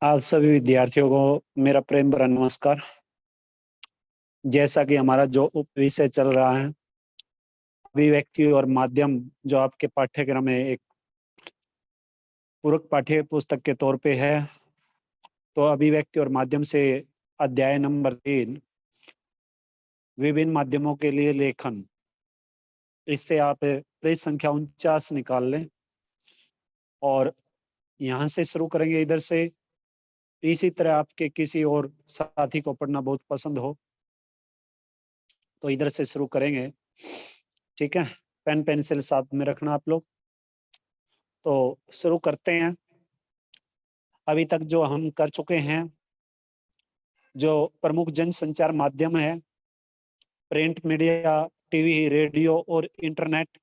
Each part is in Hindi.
आप सभी विद्यार्थियों को मेरा प्रेम भरा नमस्कार। जैसा कि हमारा जो विषय चल रहा है अभिव्यक्ति और माध्यम, जो आपके पाठ्यक्रम में एक पूरक पाठ्य पुस्तक के तौर पे है, तो अभिव्यक्ति और माध्यम से अध्याय नंबर 3 विभिन्न माध्यमों के लिए लेखन, इससे आप पेज संख्या 49 निकाल लें और यहाँ से शुरू करेंगे इधर से। इसी तरह आपके किसी और साथी को पढ़ना बहुत पसंद हो तो इधर से शुरू करेंगे, ठीक है। पेन पेंसिल साथ में रखना आप लोग। तो शुरू करते हैं। अभी तक जो हम कर चुके हैं, जो प्रमुख जन संचार माध्यम है, प्रिंट मीडिया, टीवी, रेडियो और इंटरनेट,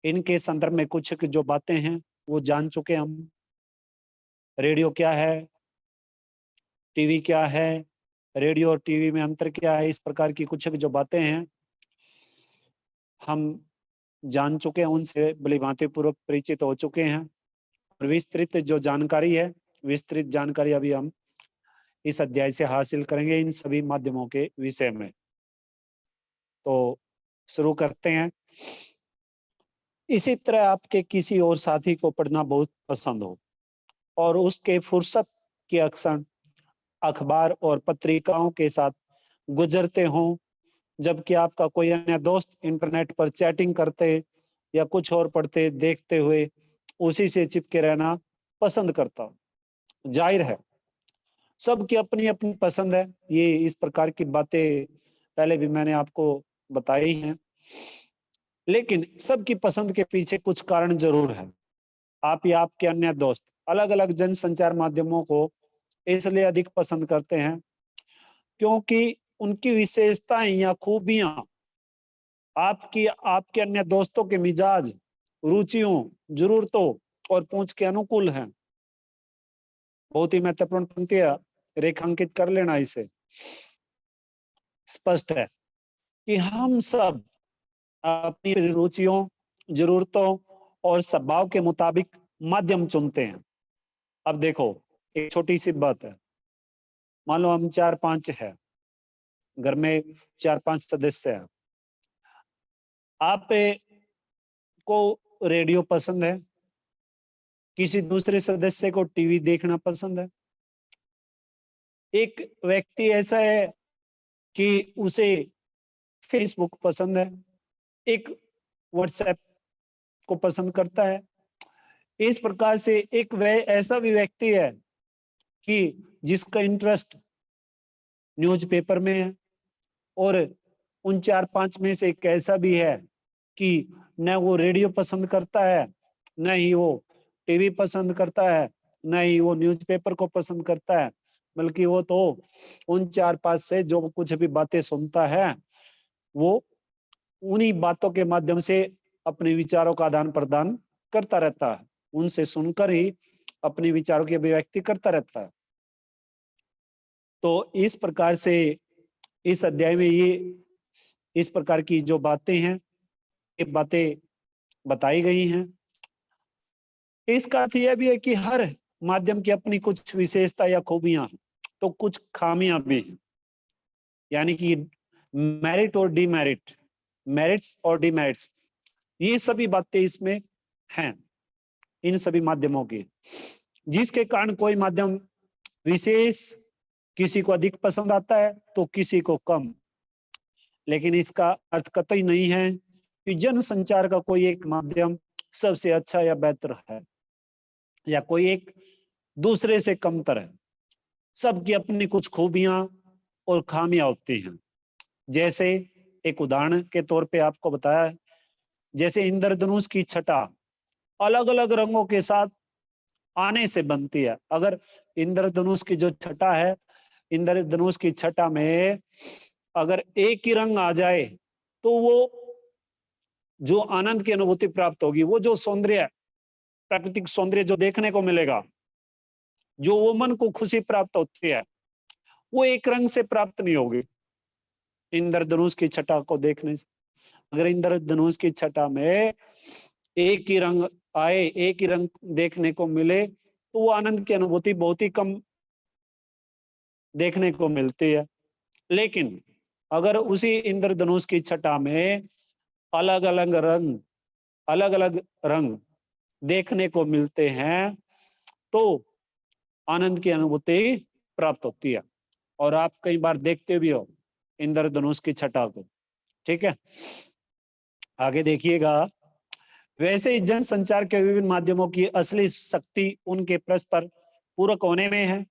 इनके संदर्भ में कुछ जो बातें हैं वो जान चुके हम। रेडियो क्या है, टीवी क्या है, रेडियो और टीवी में अंतर क्या है, इस प्रकार की कुछ जो बातें हैं हम जान चुके हैं, उनसे भली भांति पूर्वक परिचित हो चुके हैं। और विस्तृत जो जानकारी है, विस्तृत जानकारी अभी हम इस अध्याय से हासिल करेंगे इन सभी माध्यमों के विषय में। तो शुरू करते हैं। इसी तरह आपके किसी और साथी को पढ़ना बहुत पसंद हो और उसके फुर्सत के अक्सर अखबार और पत्रिकाओं के साथ गुजरते हों, जबकि आपका कोई अन्य दोस्त इंटरनेट पर चैटिंग करते या कुछ और पढ़ते देखते हुए उसी से चिपके रहना पसंद करता हो। जाहिर है सबकी अपनी अपनी पसंद है, ये इस प्रकार की बातें पहले भी मैंने आपको बताई हैं, लेकिन सबकी पसंद के पीछे कुछ कारण जरूर है। आप या आपके अन्य दोस्त अलग अलग जनसंचार माध्यमों को इसलिए अधिक पसंद करते हैं क्योंकि उनकी विशेषताएं या खूबियां आपकी आपके अन्य दोस्तों के मिजाज, रुचियों, जरूरतों और पहुंच के अनुकूल हैं। बहुत ही महत्वपूर्ण पंक्ति है, रेखांकित कर लेना इसे। स्पष्ट है कि हम सब अपनी रुचियों, जरूरतों और स्वभाव के मुताबिक माध्यम चुनते हैं। अब देखो, एक छोटी सी बात है। मान लो हम 4-5 है, घर में 4-5 सदस्य हैं। आप को रेडियो पसंद है, किसी दूसरे सदस्य को टीवी देखना पसंद है, एक व्यक्ति ऐसा है कि उसे फेसबुक पसंद है, एक व्हाट्सएप को पसंद करता है। इस प्रकार से एक वह ऐसा भी व्यक्ति है कि जिसका इंटरेस्ट न्यूज़पेपर में है, और उन 4-5 में से एक ऐसा भी है कि न वो रेडियो पसंद करता है, न ही वो टीवी पसंद करता है, न ही वो न्यूज़पेपर को पसंद करता है, बल्कि वो तो उन 4-5 से जो कुछ भी बातें सुनता है वो उन्हीं बातों के माध्यम से अपने विचारों का आदान प्रदान करता रहता है, उनसे सुनकर ही अपने विचारों की अभिव्यक्ति करता रहता है। तो इस प्रकार से इस अध्याय में ये इस प्रकार की जो बातें हैं, ये बातें बताई गई हैं। इसका अर्थ यह भी है कि हर माध्यम की अपनी कुछ विशेषता या खूबियां हैं, तो कुछ खामियां भी हैं। यानी कि मेरिट और डिमेरिट, मेरिट्स और डिमेरिट्स, ये सभी बातें इसमें हैं, इन सभी माध्यमों की, जिसके कारण कोई माध्यम विशेष किसी को अधिक पसंद आता है तो किसी को कम। लेकिन इसका अर्थ कतई नहीं है कि जन संचार का कोई एक माध्यम सबसे अच्छा या बेहतर है या कोई एक दूसरे से कमतर है। सबकी अपनी कुछ खूबियां और खामियां होती हैं। जैसे एक उदाहरण के तौर पे आपको बताया है, जैसे इंद्रधनुष की छटा अलग अलग रंगों के साथ आने से बनती है। अगर इंद्रधनुष की जो छटा है, इंद्रधनुष की छटा में अगर एक ही रंग आ जाए तो वो जो आनंद की अनुभूति प्राप्त होगी, वो जो सौंदर्य, प्राकृतिक सौंदर्य जो देखने को मिलेगा, जो वो मन को खुशी प्राप्त होती है, वो एक रंग से प्राप्त नहीं होगी इंद्रधनुष की छटा को देखने से। अगर इंद्रधनुष की छटा में एक ही रंग आए, एक ही रंग देखने को मिले, तो वो आनंद की अनुभूति बहुत ही कम देखने को मिलती है। लेकिन अगर उसी इंद्रधनुष की छटा में अलग अलग अलग रंग देखने को मिलते हैं तो आनंद की अनुभूति प्राप्त होती है। और आप कई बार देखते भी हो इंद्रधनुष की छटा को। ठीक है, आगे देखिएगा। वैसे ही जनसंचार के विभिन्न माध्यमों की असली शक्ति उनके परस्पर पूरक होने में है।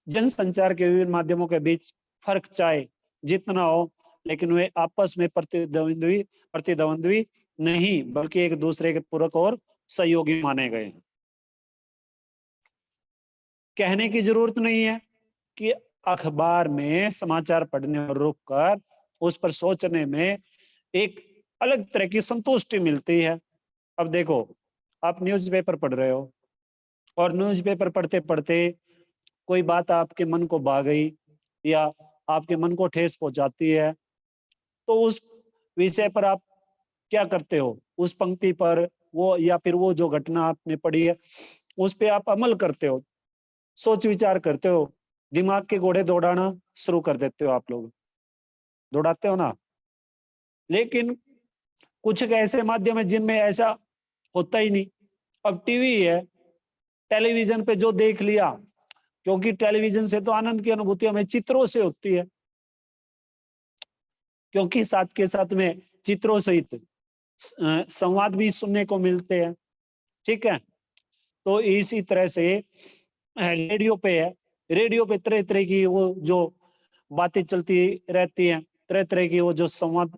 जनसंचार के विभिन्न माध्यमों के बीच फर्क चाहे जितना हो, लेकिन वे आपस में प्रतिद्वंद्वी नहीं बल्कि एक दूसरे के पूरक और सहयोगी माने गए हैं। कहने की जरूरत नहीं है कि अखबार में समाचार पढ़ने और रुककर उस पर सोचने में एक अलग तरह की संतुष्टि मिलती है। अब देखो, आप न्यूज़पेपर पढ़ रहे हो और न्यूज़पेपर पढ़ते पढ़ते कोई बात आपके मन को भा गई या आपके मन को ठेस पहुंचाती है, तो उस विषय पर आप क्या करते हो? उस पंक्ति पर वो या फिर वो जो घटना आपने पढ़ी है उस पे आप अमल करते हो, सोच विचार करते हो, दिमाग के घोड़े दौड़ाना शुरू कर देते हो। आप लोग दौड़ाते हो ना। लेकिन कुछ एक ऐसे माध्यम है जिनमें ऐसा होता ही नहीं। अब टीवी है, टेलीविजन पे जो देख लिया, क्योंकि टेलीविजन से तो आनंद की अनुभूति हमें चित्रों से होती है, क्योंकि साथ के साथ में चित्रों सहित संवाद भी सुनने को मिलते हैं। ठीक है, तो इसी तरह से रेडियो पे है, रेडियो पे तरह तरह की वो जो बातें चलती रहती हैं, तरह तरह की वो जो संवाद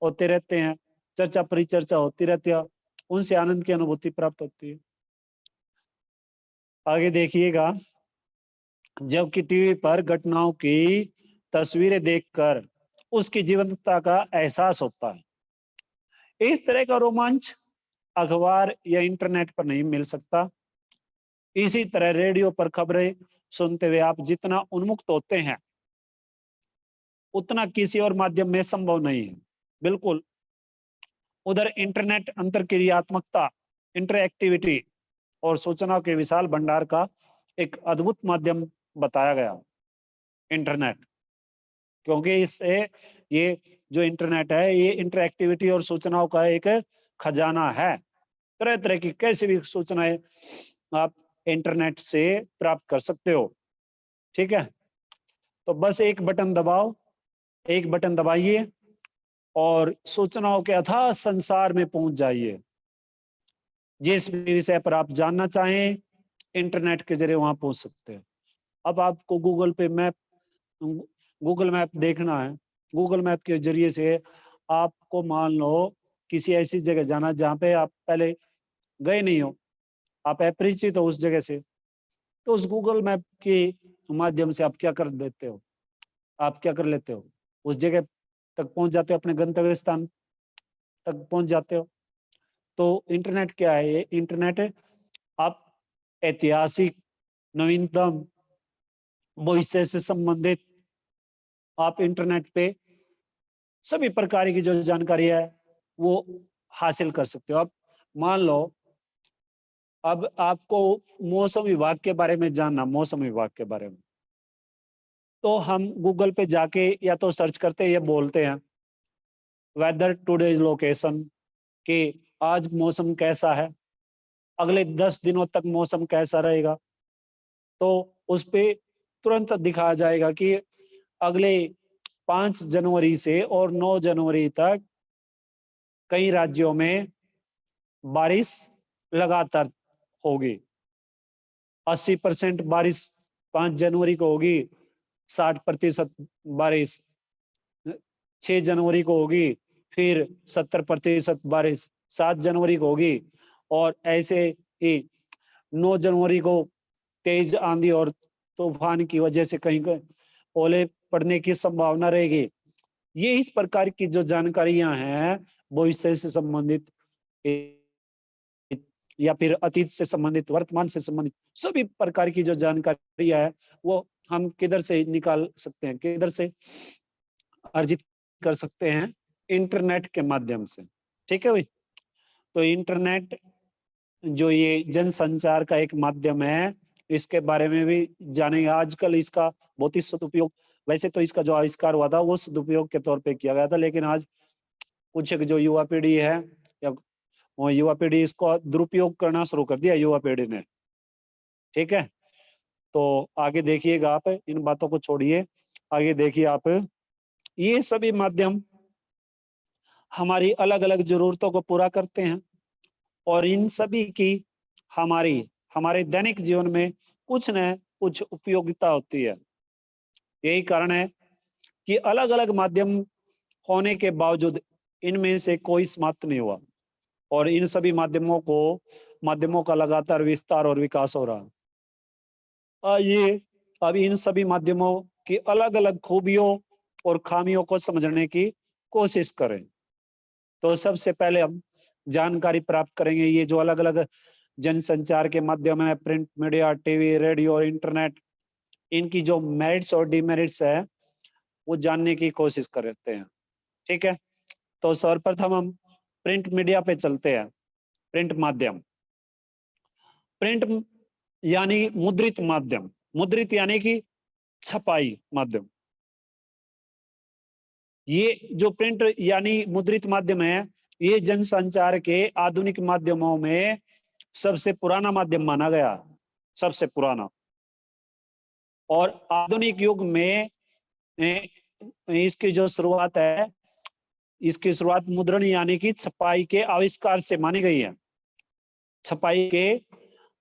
होते रहते हैं, चर्चा परिचर्चा होती रहती है, उनसे आनंद की अनुभूति प्राप्त होती है। आगे देखिएगा। जबकि टीवी पर घटनाओं की तस्वीरें देखकर उसकी जीवंतता का एहसास होता है। इस तरह का रोमांच अखबार या इंटरनेट पर नहीं मिल सकता। इसी तरह रेडियो पर खबरें सुनते हुए आप जितना उन्मुक्त होते हैं उतना किसी और माध्यम में संभव नहीं है। बिल्कुल। उधर इंटरनेट अंतरक्रियात्मकता, इंटरएक्टिविटी और सूचनाओं के विशाल भंडार का एक अद्भुत माध्यम बताया गया इंटरनेट, क्योंकि इससे ये जो इंटरनेट है ये इंटरएक्टिविटी और सूचनाओं का एक खजाना है। तरह तरह की कैसी भी सूचनाएं आप इंटरनेट से प्राप्त कर सकते हो। ठीक है, तो बस एक बटन दबाओ, एक बटन दबाइए और सूचनाओं के अथाह संसार में पहुंच जाइए। जिस भी विषय पर आप जानना चाहें इंटरनेट के जरिए वहां पहुंच सकते हैं। अब आपको गूगल मैप देखना है, गूगल मैप के जरिए से आपको मान लो किसी ऐसी जगह जाना जहाँ पे आप पहले गए नहीं हो, आप अपरिचित हो उस जगह से, तो उस गूगल मैप के माध्यम से आप क्या कर देते हो, आप क्या कर लेते हो, उस जगह तक पहुंच जाते हो, अपने गंतव्य स्थान तक पहुंच जाते हो। तो इंटरनेट क्या है? ये इंटरनेट आप ऐतिहासिक, नवीनतम, भविष्य से संबंधित आप इंटरनेट पे सभी प्रकार की जो जानकारी है वो हासिल कर सकते हो। अब मान लो अब आपको मौसम विभाग के बारे में जानना, मौसम विभाग के बारे में, तो हम गूगल पे जाके या तो सर्च करते हैं या बोलते हैं वेदर टुडेज लोकेशन कि आज मौसम कैसा है, अगले 10 दिनों तक मौसम कैसा रहेगा। तो उस पे तुरंत दिखाया जाएगा कि अगले 5 जनवरी से और 9 जनवरी तक कई राज्यों में बारिश लगातार होगी। 80% बारिश 5 जनवरी को होगी, 60% बारिश 6 जनवरी को होगी, फिर 70% बारिश 7 जनवरी को होगी, और ऐसे ही 9 जनवरी को तेज आंधी और तूफान की वजह से कहीं ओले पड़ने की संभावना रहेगी। ये इस प्रकार की जो जानकारियां हैं भविष्य से संबंधित या फिर अतीत से संबंधित, वर्तमान से संबंधित सभी प्रकार की जो जानकारियां है वो हम किधर से निकाल सकते हैं, किधर से अर्जित कर सकते हैं? इंटरनेट के माध्यम से। ठीक है भाई। तो इंटरनेट जो ये जनसंचार का एक माध्यम है, इसके बारे में भी जानेंगे। आजकल इसका बहुत ही सदुपयोग, वैसे तो इसका जो आविष्कार हुआ था वो सदुपयोग के तौर पे किया गया था, लेकिन आज कुछ एक जो युवा पीढ़ी है या वो युवा पीढ़ी इसको दुरुपयोग करना शुरू कर दिया युवा पीढ़ी ने। ठीक है, तो आगे देखिएगा आप, इन बातों को छोड़िए, आगे देखिए आप। ये सभी माध्यम हमारी अलग अलग जरूरतों को पूरा करते हैं और इन सभी की हमारे दैनिक जीवन में कुछ न कुछ उपयोगिता होती है। यही कारण है कि अलग अलग माध्यम होने के बावजूद इनमें से कोई समाप्त नहीं हुआ और इन सभी माध्यमों का लगातार विस्तार और विकास हो रहा है। ये अब इन सभी माध्यमों की अलग अलग खूबियों और खामियों को समझने की कोशिश करें। तो सबसे पहले हम जानकारी प्राप्त करेंगे ये जो अलग अलग जनसंचार के माध्यम है, प्रिंट मीडिया, टीवी, रेडियो और इंटरनेट, इनकी जो मेरिट्स और डिमेरिट्स है वो जानने की कोशिश करते हैं। ठीक है, तो सर्वप्रथम हम प्रिंट मीडिया पे चलते हैं। प्रिंट माध्यम, प्रिंट यानी मुद्रित माध्यम, मुद्रित यानी कि छपाई माध्यम। ये जो प्रिंट यानी मुद्रित माध्यम है, ये जनसंचार के आधुनिक माध्यमों में सबसे पुराना माध्यम माना गया, सबसे पुराना। और आधुनिक युग में इसकी जो शुरुआत है, इसकी शुरुआत मुद्रण यानी कि छपाई के आविष्कार से मानी गई है। छपाई के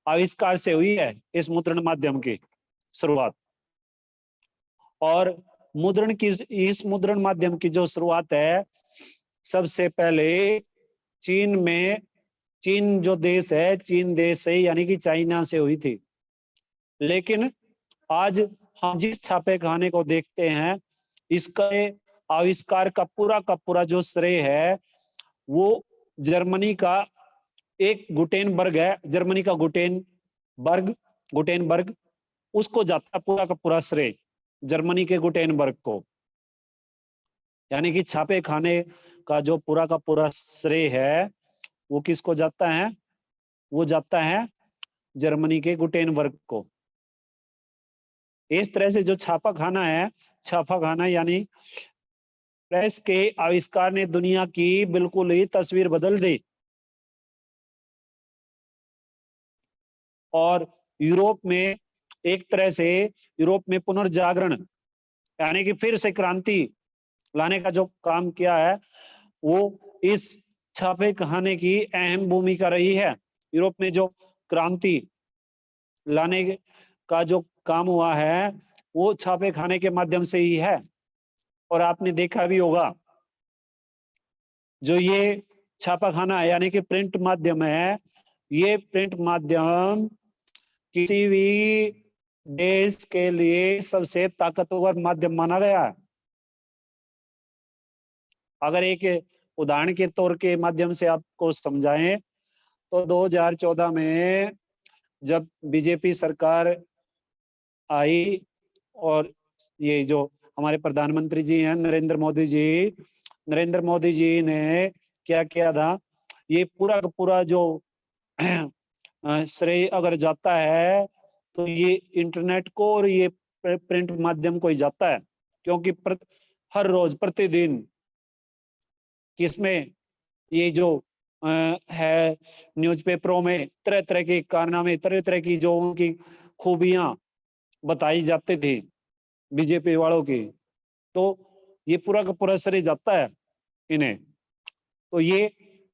आविष्कार से हुई है इस मुद्रण माध्यम की शुरुआत। और इस मुद्रण माध्यम की जो शुरुआत है, सबसे पहले चीन जो देश है, चीन देश से यानी कि चाइना से हुई थी। लेकिन आज हम जिस छापे खाने को देखते हैं, इसका आविष्कार का पूरा जो श्रेय है वो जर्मनी का एक गुटेनबर्ग है, जर्मनी का गुटेनबर्ग, उसको जाता पूरा का पूरा श्रेय जर्मनी के गुटेनबर्ग को। यानी कि छापे खाने का जो पूरा का पूरा श्रेय है वो किसको जाता है? वो जाता है जर्मनी के गुटेनबर्ग को। इस तरह से जो छापा खाना है, छापा खाना यानी प्रेस के आविष्कार ने दुनिया की बिल्कुल ही तस्वीर बदल दी। और यूरोप में एक तरह से यूरोप में पुनर्जागरण यानी कि फिर से क्रांति लाने का जो काम किया है वो इस छापे खाने की अहम भूमिका रही है। यूरोप में जो क्रांति लाने का जो काम हुआ है वो छापे खाने के माध्यम से ही है। और आपने देखा भी होगा, जो ये छापा खाना है यानी कि प्रिंट माध्यम है, ये प्रिंट माध्यम किसी भी देश के लिए सबसे ताकतवर माध्यम माना गया है। अगर एक उदाहरण के तौर के माध्यम से आपको समझाएं तो 2014 में जब बीजेपी सरकार आई और ये जो हमारे प्रधानमंत्री जी हैं नरेंद्र मोदी जी ने क्या किया था, ये पूरा का पूरा जो श्रेय अगर जाता है तो ये इंटरनेट को और ये प्रिंट माध्यम को ही जाता है। क्योंकि हर रोज प्रतिदिन किसमें ये जो है न्यूज़पेपरों में तरह तरह के कारनामे, तरह तरह की जो उनकी खूबियां बताई जाती थी बीजेपी वालों की, तो ये पूरा का पूरा श्रेय जाता है इन्हें। तो ये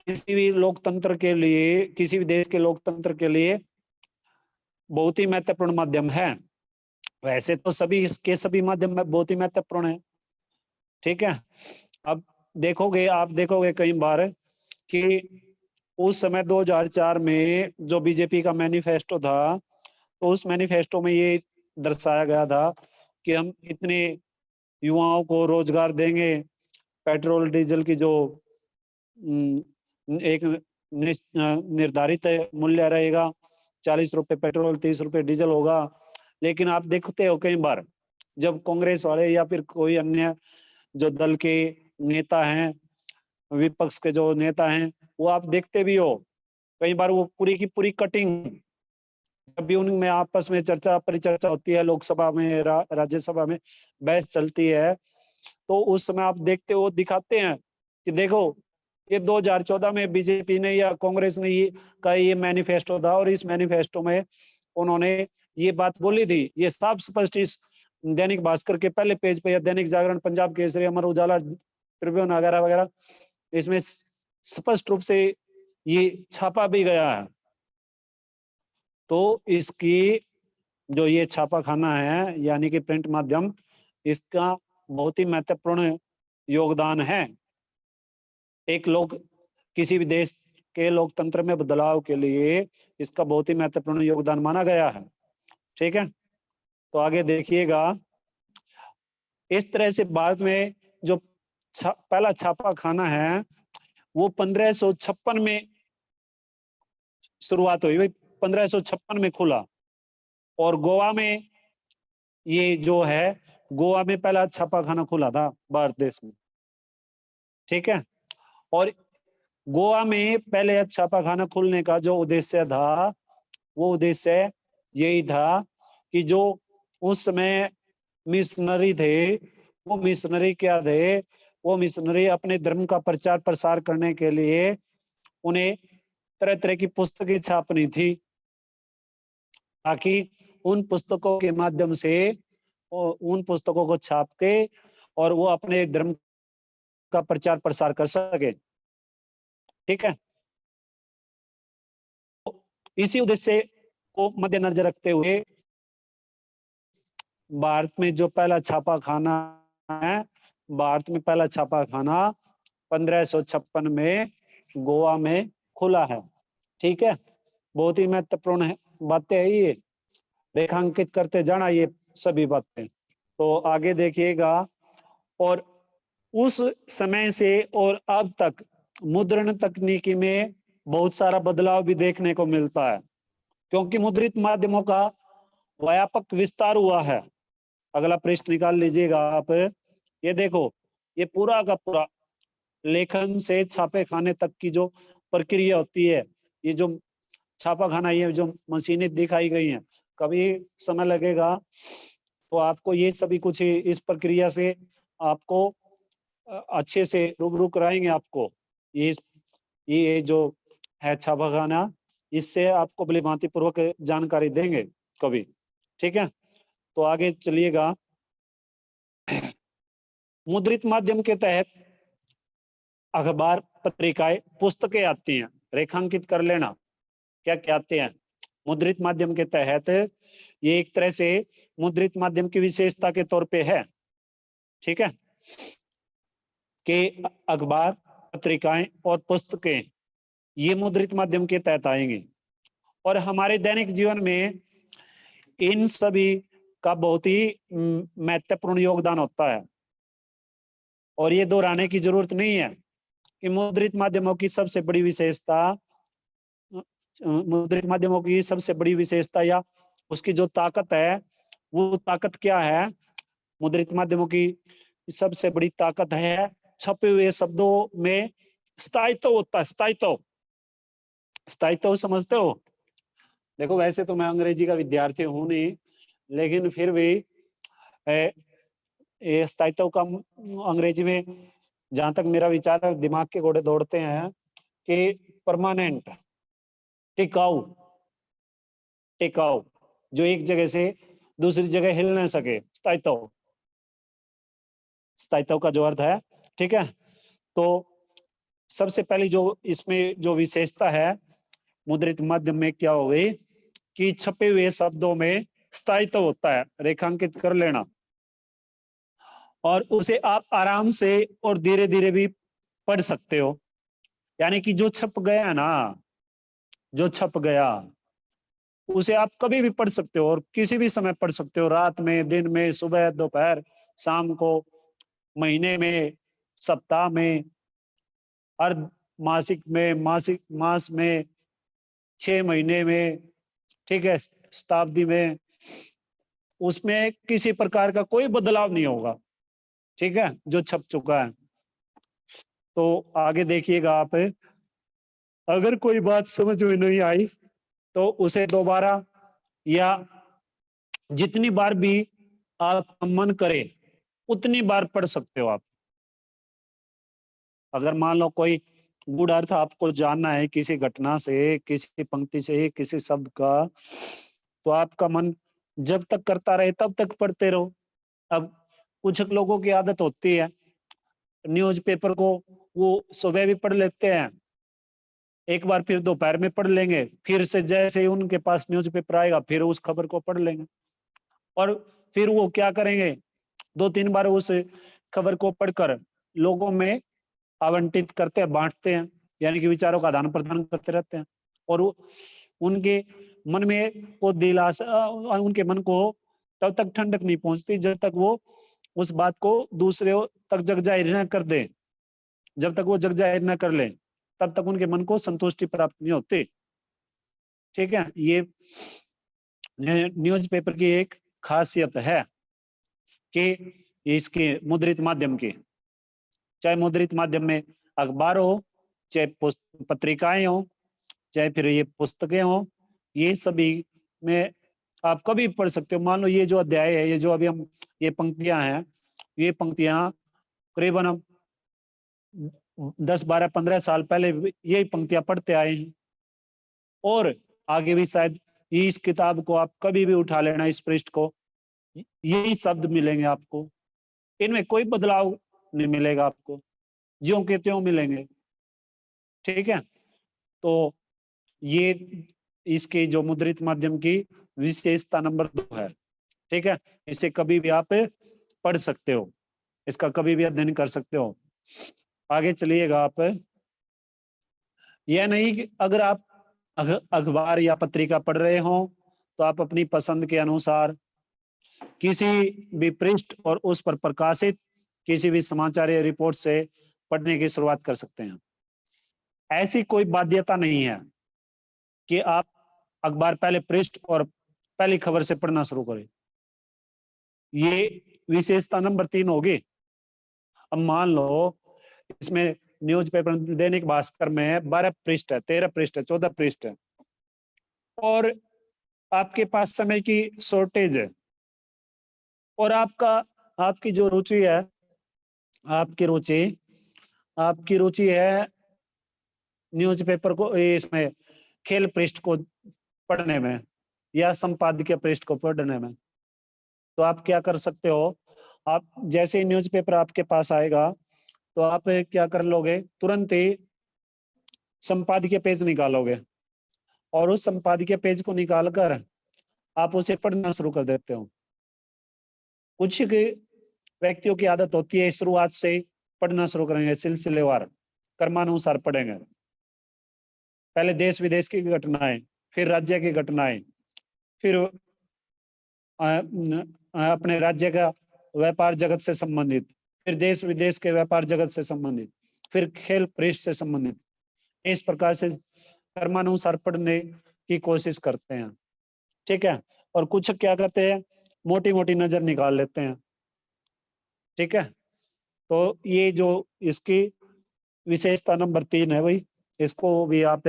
किसी भी लोकतंत्र के लिए, किसी भी देश के लोकतंत्र के लिए बहुत ही महत्वपूर्ण माध्यम है। वैसे तो सभी इसके सभी माध्यम में बहुत ही महत्वपूर्ण है। ठीक है, अब आप देखोगे कई बार कि उस समय 2004 में जो बीजेपी का मैनिफेस्टो था, तो उस मैनिफेस्टो में ये दर्शाया गया था कि हम इतने युवाओं को रोजगार देंगे, पेट्रोल डीजल की जो एक निर्धारित मूल्य रहेगा, 40 रुपए पेट्रोल 30 रुपए डीजल होगा। लेकिन आप देखते हो कई बार जब कांग्रेस वाले या फिर कोई अन्य जो दल के नेता हैं, विपक्ष के जो नेता हैं, वो आप देखते भी हो कई बार वो पूरी की पूरी कटिंग जब भी उनमें आपस में चर्चा परिचर्चा होती है, लोकसभा में राज्यसभा में बहस चलती है, तो उस समय आप देखते हो दिखाते हैं कि देखो ये 2014 में बीजेपी ने या कांग्रेस ने ये मैनिफेस्टो था, और इस मैनिफेस्टो में उन्होंने ये बात बोली थी। ये साफ स्पष्ट इस दैनिक भास्कर के पहले पेज पे या दैनिक जागरण, पंजाब केसरी, अमर उजाला, ट्रिब्यून वगैरह वगैरह, इसमें स्पष्ट रूप से ये छापा भी गया है। तो इसकी जो ये छापा खाना है यानी कि प्रिंट माध्यम, इसका बहुत ही महत्वपूर्ण योगदान है। एक लोग किसी भी देश के लोकतंत्र में बदलाव के लिए इसका बहुत ही महत्वपूर्ण योगदान माना गया है। ठीक है, तो आगे देखिएगा। इस तरह से भारत में जो पहला छापा खाना है वो 1556 में शुरुआत हुई, 1556 में खुला। और गोवा में ये जो है, गोवा में पहला छापा खाना खुला था भारत देश में। ठीक है, और गोवा में पहले छापा खाना खुलने का जो उद्देश्य था, वो उद्देश्य यही था कि जो उस समय मिशनरी थे, वो मिशनरी क्या थे, वो मिशनरी अपने धर्म का प्रचार प्रसार करने के लिए उन्हें तरह तरह की पुस्तकें छापनी थी, ताकि उन पुस्तकों के माध्यम से उन पुस्तकों को छाप के और वो अपने धर्म का प्रचार प्रसार कर सके। ठीक है, इसी उद्देश्य को मद्देनजर रखते हुए भारत में जो पहला छापा खाना है, भारत में पहला छापा खाना 1556 में गोवा में खुला है। ठीक है, बहुत ही महत्वपूर्ण बातें है ये, रेखांकित करते जाना ये सभी बातें। तो आगे देखिएगा। और उस समय से और अब तक मुद्रण तकनीकी में बहुत सारा बदलाव भी देखने को मिलता है, क्योंकि मुद्रित माध्यमों का व्यापक विस्तार हुआ है। अगला पृष्ठ निकाल लीजिएगा आप। ये देखो, ये पूरा का पूरा लेखन से छापे खाने तक की जो प्रक्रिया होती है, ये जो छापा खाना, ये जो मशीनें दिखाई गई हैं, कभी समय लगेगा तो आपको ये सभी कुछ इस प्रक्रिया से आपको अच्छे से रूबरू कराएंगे। आपको ये जो है छापा खाना, इससे आपको भली भांति पूर्वक जानकारी देंगे कभी। ठीक है, तो आगे चलिएगा। मुद्रित माध्यम के तहत अखबार, पत्रिकाएं, पुस्तकें आती हैं। रेखांकित कर लेना क्या क्या आते हैं मुद्रित माध्यम के तहत। ये एक तरह से मुद्रित माध्यम की विशेषता के तौर पे है। ठीक है, कि अखबार, पत्रिकाएं और पुस्तकें ये मुद्रित माध्यम के तहत आएंगी, और हमारे दैनिक जीवन में इन सभी का बहुत ही महत्वपूर्ण योगदान होता है। और ये दोहराने की जरूरत नहीं है कि मुद्रित माध्यमों की सबसे बड़ी विशेषता, मुद्रित माध्यमों की सबसे बड़ी विशेषता या उसकी जो ताकत है, वो ताकत क्या है। मुद्रित माध्यमों की सबसे बड़ी ताकत है छपे हुए शब्दों में स्थायित्व होता है। स्थायित्व, स्थायित्व समझते हो? देखो, वैसे तो मैं अंग्रेजी का विद्यार्थी हूं नहीं, लेकिन फिर भी स्थायित्व का अंग्रेजी में जहां तक मेरा विचार है, दिमाग के घोड़े दौड़ते हैं कि परमानेंट, टिकाऊ, टिकाऊ, जो एक जगह से दूसरी जगह हिल न सके, स्थायित्व, स्थायित्व का जो अर्थ है। ठीक है, तो सबसे पहली जो इसमें जो विशेषता है मुद्रित माध्यम में क्या हो गई कि छपे हुए शब्दों में स्थायित्व होता है। रेखांकित कर लेना, और उसे आप आराम से और धीरे धीरे भी पढ़ सकते हो। यानी कि जो छप गया ना, जो छप गया उसे आप कभी भी पढ़ सकते हो, और किसी भी समय पढ़ सकते हो, रात में, दिन में, सुबह, दोपहर, शाम को, महीने में, सप्ताह में, अर्ध मासिक में, मासिक मास में, 6 महीने में, ठीक है, शताब्दी में, उसमें किसी प्रकार का कोई बदलाव नहीं होगा। ठीक है, जो छप चुका है। तो आगे देखिएगा आप। अगर कोई बात समझ में नहीं आई तो उसे दोबारा या जितनी बार भी आपका मन करे उतनी बार पढ़ सकते हो आप। अगर मान लो कोई गूढ़ अर्थ आपको जानना है किसी घटना से, किसी पंक्ति से, किसी शब्द का, तो आपका मन जब तक करता रहे तब तक पढ़ते रहो। अब कुछ लोगों की आदत होती है न्यूज़पेपर को वो सुबह भी पढ़ लेते हैं, एक बार फिर दोपहर में पढ़ लेंगे, फिर से जैसे ही उनके पास न्यूज़पेपर आएगा फिर उस खबर को पढ़ लेंगे। और फिर वो क्या करेंगे, 2-3 बार उस खबर को पढ़कर लोगों में आवंटित करते हैं, बाँटते हैं, यानी कि विचारों का आदान-प्रदान करते रहते हैं। और वो उनके मन में वो उनके मन को तब तक ठंडक नहीं पहुँचती जब तक वो उस बात को दूसरे तक जग जाहिर न कर दें। जब तक वो जग जाहिर न कर लें, तब तक उनके मन को संतुष्टि प्राप्त नहीं होती। ठीक है? ये न्यूज़पेपर की एक खासियत है कि इसके मुद्रित माध्यम की, चाहे मुद्रित माध्यम में अखबार हो, चाहे पत्रिकाएं हो, चाहे फिर ये पुस्तकें हो, ये सभी में आप कभी पढ़ सकते हो। मान लो ये जो अध्याय है, ये जो अभी हम ये पंक्तियां हैं, ये पंक्तियां करीबन हम 10, 12, 15 साल पहले यही पंक्तियां पढ़ते आए हैं और आगे भी शायद इस किताब को आप कभी भी उठा लेना, इस पृष्ठ को, यही शब्द मिलेंगे आपको। इनमें कोई बदलाव नहीं मिलेगा आपको, ज्यों के त्यों मिलेंगे। ठीक है? तो ये इसके जो मुद्रित माध्यम की विशेषता नंबर 2 है। ठीक है? इसे कभी भी आप पढ़ सकते हो, इसका कभी भी अध्ययन कर सकते हो। आगे चलिएगा आप। यह नहीं कि अगर आप अखबार या पत्रिका पढ़ रहे हो तो आप अपनी पसंद के अनुसार किसी भी पृष्ठ और उस पर प्रकाशित किसी भी समाचार या रिपोर्ट से पढ़ने की शुरुआत कर सकते हैं। ऐसी कोई बाध्यता नहीं है कि आप अखबार पहले पृष्ठ और पहली खबर से पढ़ना शुरू करें। ये विशेषता नंबर 3 होगी। अब मान लो इसमें न्यूज़पेपर दैनिक भास्कर में 12 पृष्ठ है, 13 पृष्ठ है, 14 पृष्ठ है और आपके पास समय की शॉर्टेज है और आपकी जो रुचि है, आपकी रुचि है न्यूज़पेपर को इसमें खेल पृष्ठ को पढ़ने में या संपादकीय पृष्ठ को पढ़ने में। तो आप क्या कर सकते हो, आप जैसे ही न्यूज़पेपर आपके पास आएगा तो आप क्या कर लोगे, तुरंत ही संपादकीय पेज निकालोगे और उस संपादकीय पेज को निकालकर आप उसे पढ़ना शुरू कर देते हो। कुछ व्यक्तियों की आदत होती है शुरुआत से पढ़ना शुरू करेंगे, सिलसिलेवार क्रमानुसार पढ़ेंगे। पहले देश विदेश की घटनाएं, फिर राज्य की घटनाएं, फिर अपने राज्य का व्यापार जगत से संबंधित, फिर देश विदेश के व्यापार जगत से संबंधित, फिर खेल पृष्ठ से संबंधित। इस प्रकार से कर्मानुसार पढ़ने की कोशिश करते हैं। ठीक है? और कुछ क्या करते हैं, मोटी मोटी नजर निकाल लेते हैं। ठीक है? तो ये जो इसकी विशेषता नंबर 3 है भाई, इसको भी आप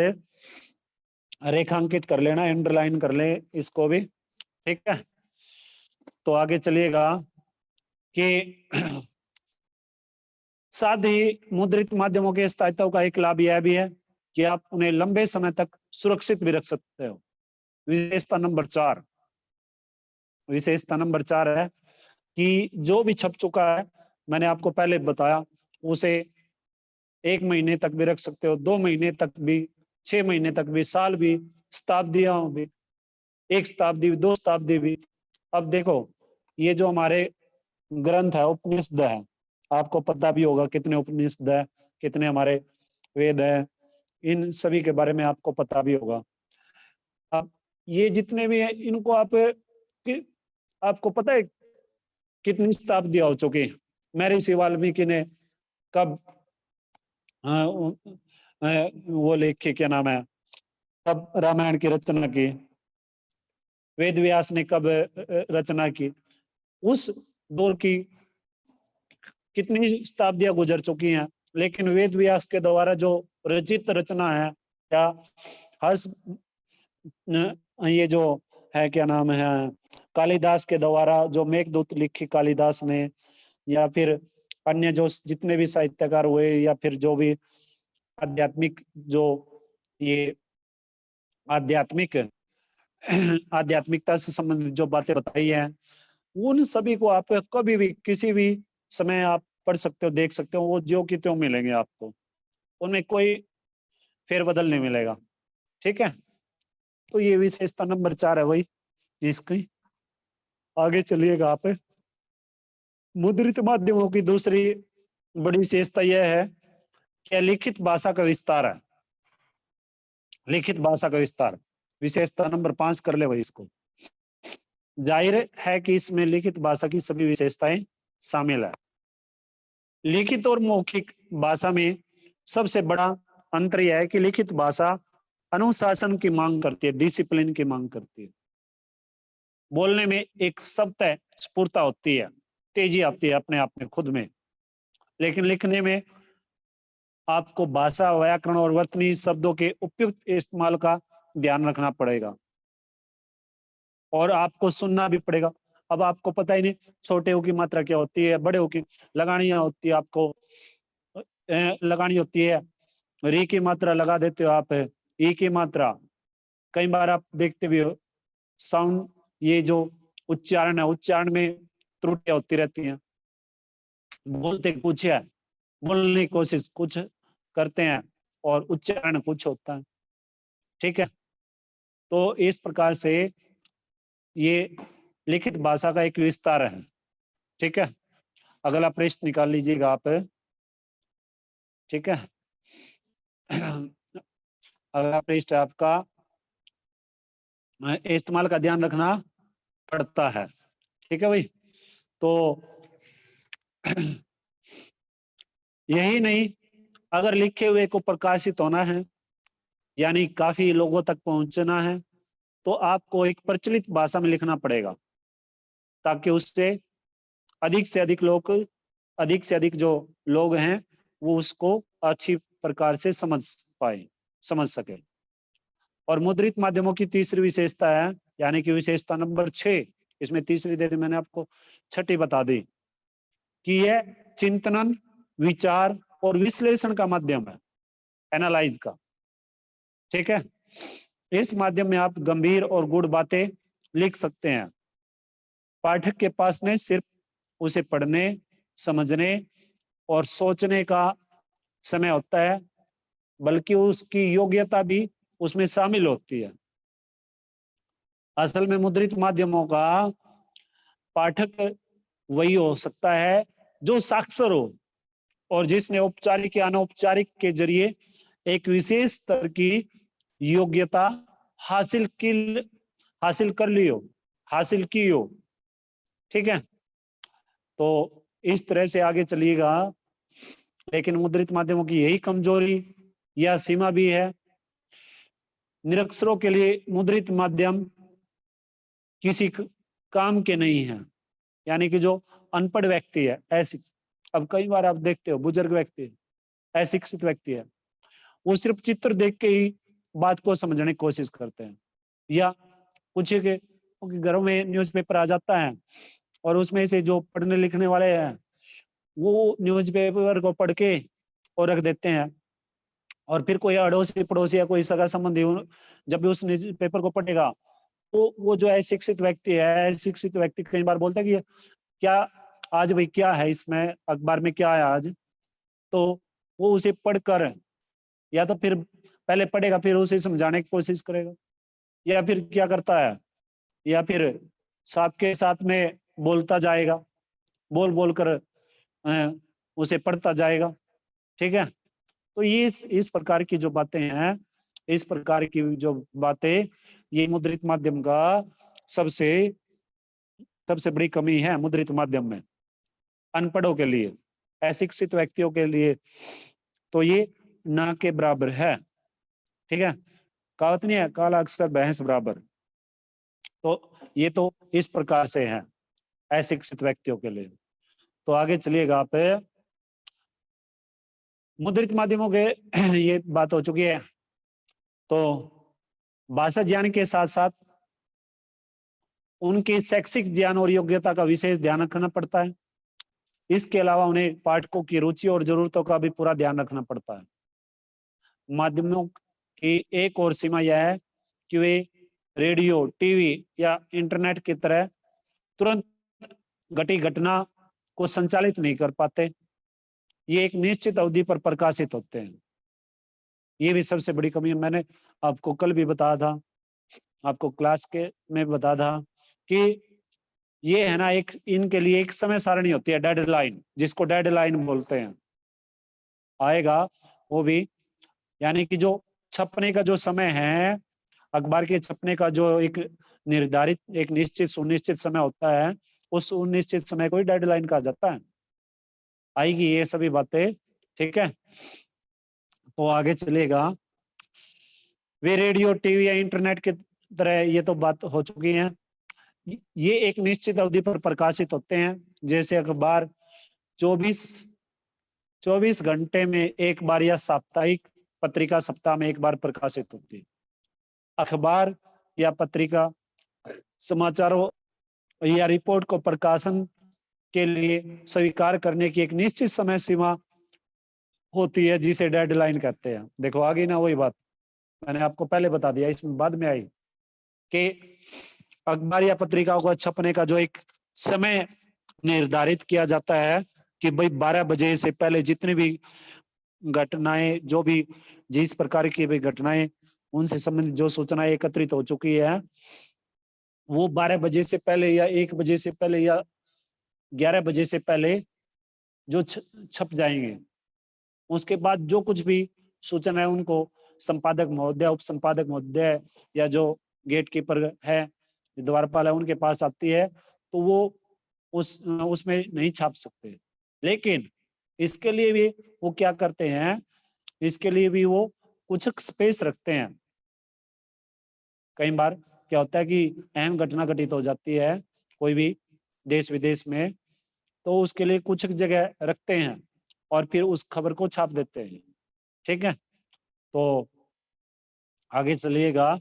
रेखांकित कर लेना, अंडरलाइन कर ले इसको भी। ठीक है? तो आगे चलिएगा कि साथ ही मुद्रित माध्यमों के स्थायित्व का एक लाभ यह भी है कि आप उन्हें लंबे समय तक सुरक्षित भी रख सकते हो। विशेषता नंबर 4 है कि जो भी छप चुका है, मैंने आपको पहले बताया, उसे 1 महीने तक भी रख सकते हो, 2 महीने तक भी, 6 महीने तक भी, साल भी, शताब्दियां भी, 1 शताब्दी भी, 2 शताब्दी भी। अब देखो ये जो हमारे ग्रंथ है, उपनिषद है, आपको पता भी होगा कितने उपनिषद है, कितने हमारे वेद है, इन सभी के बारे में आपको पता भी होगा। अब ये जितने भी हैं इनको आपको पता है कितनी शताब्दियां हो चुकी? महर्षि वाल्मीकि ने कब वो लिखे, क्या नाम है, कब रामायण की रचना की? वेद व्यास ने कब रचना की? उस दौर की कितनी शताब्दियां गुजर चुकी हैं, लेकिन वेद व्यास के द्वारा जो रचित रचना है या हर्ष ये जो है क्या नाम है, कालिदास के द्वारा जो मेघदूत लिखी कालिदास ने, या फिर अन्य जो जितने भी साहित्यकार हुए, या फिर जो भी आध्यात्मिक जो ये आध्यात्मिक आध्यात्मिकता से संबंधित जो बातें बताई हैं, उन सभी को आप कभी भी किसी भी समय आप पढ़ सकते हो, देख सकते हो, वो ज्यों की त्यों मिलेंगे आपको, उनमें कोई फेरबदल नहीं मिलेगा। ठीक है, तो ये विशेषता नंबर 4 है वही इसकी। आगे चलिएगा आप। मुद्रित माध्यमों की दूसरी बड़ी विशेषता यह है कि लिखित भाषा का विस्तार है। लिखित भाषा का विस्तार, विशेषता नंबर 5 कर ले भाई इसको। जाहिर है कि इसमें लिखित भाषा की सभी विशेषताएं शामिल है। लिखित और मौखिक भाषा में सबसे बड़ा अंतर यह है कि लिखित भाषा अनुशासन की मांग करती है, डिसिप्लिन की मांग करती है। बोलने में एक सत्य स्फुरता होती है, तेजी आती है अपने आप में खुद में, लेकिन लिखने में आपको भाषा, व्याकरण और वर्तनी शब्दों के उपयुक्त इस्तेमाल का ध्यान रखना पड़ेगा, और आपको सुनना भी पड़ेगा। अब आपको पता ही नहीं छोटे ओ की मात्रा क्या होती है, बड़े ओ की लगानी होती है, आपको लगानी होती है। री की मात्रा लगा देते हो आप, ई की मात्रा। कई बार आप देखते भी हो साउंड, ये जो उच्चारण है, उच्चारण में त्रुटियां होती रहती हैं। बोलते कुछ है, बोलने की कोशिश कुछ करते हैं, और उच्चारण कुछ होता है। ठीक है, तो इस प्रकार से ये लिखित भाषा का एक विस्तार है। ठीक है, अगला पृष्ठ निकाल लीजिएगा आप। ठीक है, अगला पृष्ठ आपका इस्तेमाल का ध्यान रखना पड़ता है। ठीक है भाई, तो यही नहीं, अगर लिखे हुए को प्रकाशित होना है, यानी काफी लोगों तक पहुंचना है, तो आपको एक प्रचलित भाषा में लिखना पड़ेगा, ताकि उससे अधिक से अधिक जो लोग हैं वो उसको अच्छी प्रकार से समझ सके। और मुद्रित माध्यमों की तीसरी विशेषता है, यानी कि विशेषता नंबर 6, इसमें तीसरी दे दी मैंने आपको, छठी बता दी कि यह चिंतन, विचार और विश्लेषण का माध्यम है, एनालाइज का। ठीक है, इस माध्यम में आप गंभीर और गूढ़ बातें लिख सकते हैं। पाठक के पास नहीं सिर्फ उसे पढ़ने, समझने और सोचने का समय होता है, बल्कि उसकी योग्यता भी उसमें शामिल होती है। असल में मुद्रित माध्यमों का पाठक वही हो सकता है जो साक्षर हो, और जिसने औपचारिक या अनौपचारिक के जरिए एक विशेष स्तर की योग्यता हासिल की हासिल की हो। ठीक है, तो इस तरह से आगे चलिएगा। लेकिन मुद्रित माध्यमों की यही कमजोरी या सीमा भी है। निरक्षरों के लिए मुद्रित माध्यम किसी काम के नहीं है, यानी कि जो अनपढ़ व्यक्ति है, अब कई बार आप देखते हो बुजुर्ग व्यक्ति, अशिक्षित व्यक्ति है, वो सिर्फ चित्र देख के ही बात को समझने की कोशिश करते हैं। या पूछिए कि उनके घरों में न्यूज़पेपर आ जाता है, और उसमें से जो पढ़ने लिखने वाले हैं वो न्यूज़पेपर को पढ़ के और रख देते हैं, और फिर कोई अड़ोसी पड़ोसी या कोई सगा संबंधी जब भी उस न्यूज़पेपर को पढ़ेगा, तो वो जो अशिक्षित व्यक्ति कई बार बोलता है कि क्या आज भाई क्या है इसमें अखबार में क्या है आज, तो वो उसे पढ़कर या तो फिर पहले पढ़ेगा फिर उसे समझाने की कोशिश करेगा, या फिर क्या करता है, या फिर साथ के साथ में बोलता जाएगा, बोल बोल कर उसे पढ़ता जाएगा। ठीक है, तो ये इस प्रकार की जो बातें हैं, इस प्रकार की जो बातें, ये मुद्रित माध्यम का सबसे सबसे बड़ी कमी है मुद्रित माध्यम में। अनपढ़ों के लिए, अशिक्षित व्यक्तियों के लिए तो ये ना के बराबर है। ठीक है, कहावत नहीं है, काला अक्षर भैंस बराबर। तो ये तो इस प्रकार से है अशिक्षित व्यक्तियों के लिए। तो आगे चलिएगा आप। मुद्रित माध्यमों के ये बात हो चुकी है। तो भाषा ज्ञान के साथ साथ उनकी शैक्षिक ज्ञान और योग्यता का विशेष ध्यान रखना पड़ता है। इसके अलावा उन्हें पाठकों की रुचि और जरूरतों का भी पूरा ध्यान रखना पड़ता है। माध्यमों की एक और सीमा यह है कि वे रेडियो, टीवी या इंटरनेट की तरह तुरंत घटी घटना को संचालित नहीं कर पाते। ये एक निश्चित अवधि पर प्रकाशित होते हैं। ये भी सबसे बड़ी कमी है। मैंने आपको कल भी बताया था, आपको क्लास के में बताया था कि ये है ना, एक इनके लिए एक समय सारणी होती है, डेडलाइन, जिसको डेडलाइन बोलते हैं, आएगा वो भी। यानी कि जो छपने का जो समय है, अखबार के छपने का जो एक निर्धारित, एक निश्चित सुनिश्चित समय होता है, उस सुनिश्चित समय को ही डेडलाइन कहा जाता है। आएगी ये सभी बातें, ठीक है। तो आगे चलेगा, वे रेडियो, टीवी या इंटरनेट की तरह, ये तो बात हो चुकी है। ये एक निश्चित अवधि पर प्रकाशित होते हैं। जैसे अखबार 24 घंटे में एक बार या साप्ताहिक पत्रिका सप्ताह में एक बार प्रकाशित होती है। अखबार या पत्रिका समाचारों या रिपोर्ट को प्रकाशन के लिए स्वीकार करने की एक निश्चित समय सीमा होती है, जिसे डेडलाइन कहते हैं। देखो आगे ना वही बात मैंने आपको पहले बता दिया, इसमें बाद में आई कि अखबार या पत्रिकाओं को छपने का जो एक समय निर्धारित किया जाता है कि भाई 12 बजे से पहले जितनी भी घटनाएं, जो भी जिस प्रकार की भी घटनाएं, उनसे संबंधित जो सूचनाएं एकत्रित हो चुकी है, वो 12 बजे से पहले या 1 बजे से पहले या 11 बजे से पहले जो छप जाएंगे। उसके बाद जो कुछ भी सूचना है, उनको संपादक महोदय, उप संपादक महोदय या जो गेट कीपर है, द्वारपाल है, उनके पास आती है, तो वो उसमें नहीं छाप सकते। लेकिन इसके लिए भी वो क्या करते हैं, इसके लिए भी वो कुछ स्पेस रखते हैं। कई बार क्या होता है कि अहम घटना घटित हो जाती है कोई भी देश विदेश में, तो उसके लिए कुछ जगह रखते हैं और फिर उस खबर को छाप देते हैं, ठीक है। तो आगे चलिएगा,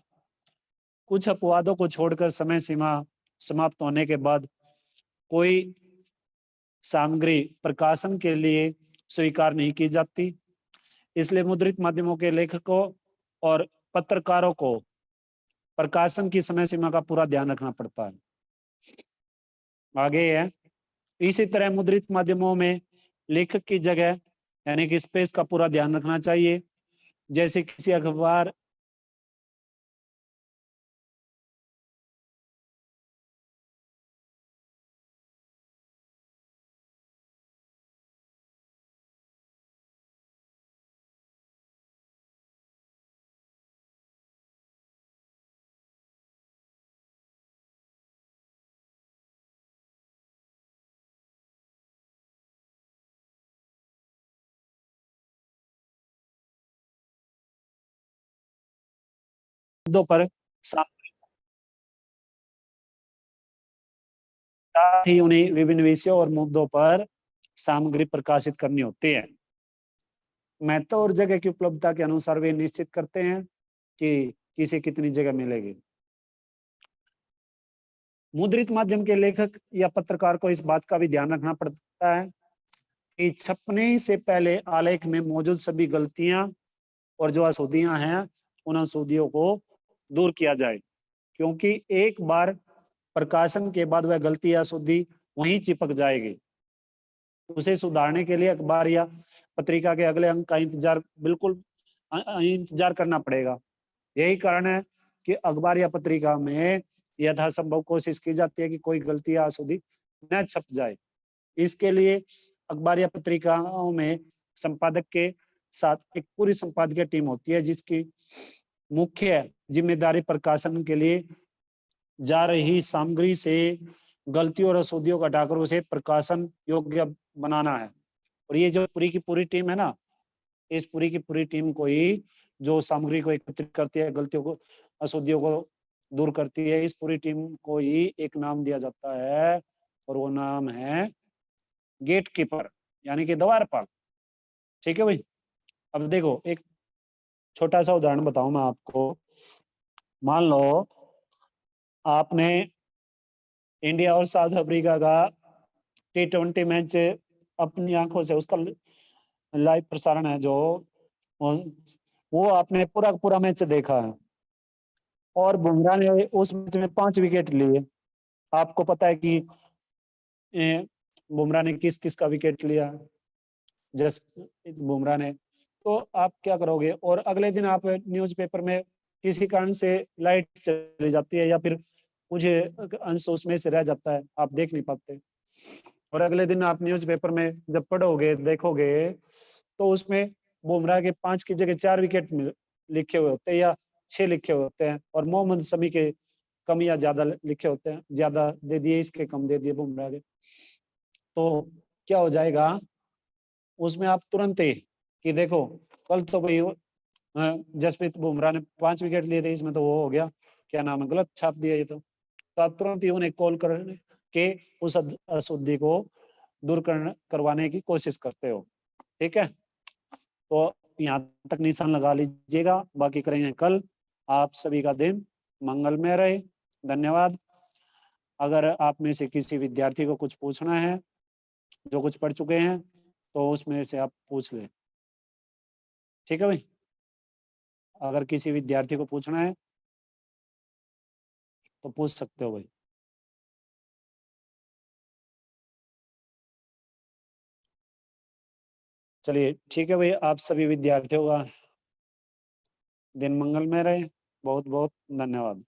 कुछ अपवादों को छोड़कर समय सीमा समाप्त होने के बाद कोई सामग्री प्रकाशन के लिए स्वीकार नहीं की जाती। इसलिए मुद्रित माध्यमों के लेखकों और पत्रकारों को प्रकाशन की समय सीमा का पूरा ध्यान रखना पड़ता है। आगे है, इसी तरह मुद्रित माध्यमों में लेखक की जगह यानी कि स्पेस का पूरा ध्यान रखना चाहिए। जैसे किसी अखबार मुद्दों पर साथ ही उन्हें विभिन्न विषयों और मुद्दों पर सामग्री प्रकाशित करनी होती है। महत्व और जगह की उपलब्धता के अनुसार वे निश्चित करते हैं कि किसे कितनी जगह मिलेगी। मुद्रित माध्यम के लेखक या पत्रकार को इस बात का भी ध्यान रखना पड़ता है कि छपने से पहले आलेख में मौजूद सभी गलतियां और जो अशुद्धियां हैं, उन अशुद्धियों को दूर किया जाए, क्योंकि एक बार प्रकाशन के बाद वह गलती या अशुद्धि वहीं चिपक जाएगी। उसे सुधारने के लिए अखबार या पत्रिका के अगले अंक का इंतजार बिल्कुल इंतजार करना पड़ेगा। यही कारण है कि अखबार या पत्रिका में यथासंभव कोशिश की जाती है कि कोई गलती या अशुद्धि न छप जाए। इसके लिए अखबार या पत्रिकाओं में संपादक के साथ एक पूरी संपादकीय टीम होती है, जिसकी मुख्य जिम्मेदारी प्रकाशन के लिए जा रही सामग्री से गलतियों और अशुद्धियों को हटाकर उसे प्रकाशन योग्य बनाना है। और ये जो पूरी की पूरी टीम है ना, इस पूरी की पूरी टीम को ही, जो सामग्री को एकत्रित करती है, गलतियों को, अशुद्धियों को दूर करती है, इस पूरी टीम को ही एक नाम दिया जाता है, और वो नाम है गेट कीपर, यानी कि द्वारपाल। ठीक है भाई। अब देखो, एक छोटा सा उदाहरण बताऊं मैं आपको। मान लो आपने इंडिया और साउथ अफ्रीका का T20 मैच अपनी आंखों से उसका लाइव प्रसारण है जो वो आपने पूरा पूरा मैच देखा है। और बुमराह ने उस मैच में 5 विकेट लिए। आपको पता है कि बुमराह ने किस किस का विकेट लिया? जसप्रीत बुमराह ने। तो आप क्या करोगे? और अगले दिन आप न्यूज़पेपर में किसी कारण से लाइट चली जाती है या फिर मुझे अंश उसमें से रह जाता है, आप देख नहीं पाते। और अगले दिन आप न्यूज़पेपर में जब पढ़ोगे देखोगे तो उसमें बुमराह के 5 की जगह 4 विकेट लिखे हुए होते हैं या 6 लिखे हुए होते हैं, और मोहम्मद शमी के कम या ज्यादा लिखे होते हैं, ज्यादा दे दिए इसके, कम दे दिए बुमराह के। तो क्या हो जाएगा उसमें? आप तुरंत ही कि देखो कल तो भाई जसप्रीत बुमराह ने 5 विकेट लिए थे, इसमें तो वो हो गया, क्या नाम है, गलत छाप दिया ये तो आप तुरंत ही उन्हें कॉल कर के उस अशुद्धि को दूर करवाने की कोशिश करते हो। ठीक है, तो यहाँ तक निशान लगा लीजिएगा, बाकी करेंगे कल। आप सभी का दिन मंगलमय रहे। धन्यवाद। अगर आप में से किसी विद्यार्थी को कुछ पूछना है, जो कुछ पढ़ चुके हैं, तो उसमें से आप पूछ लें। ठीक है भाई, अगर किसी विद्यार्थी को पूछना है तो पूछ सकते हो भाई। चलिए ठीक है भाई, आप सभी विद्यार्थियों का दिन मंगलमय रहे। बहुत बहुत धन्यवाद।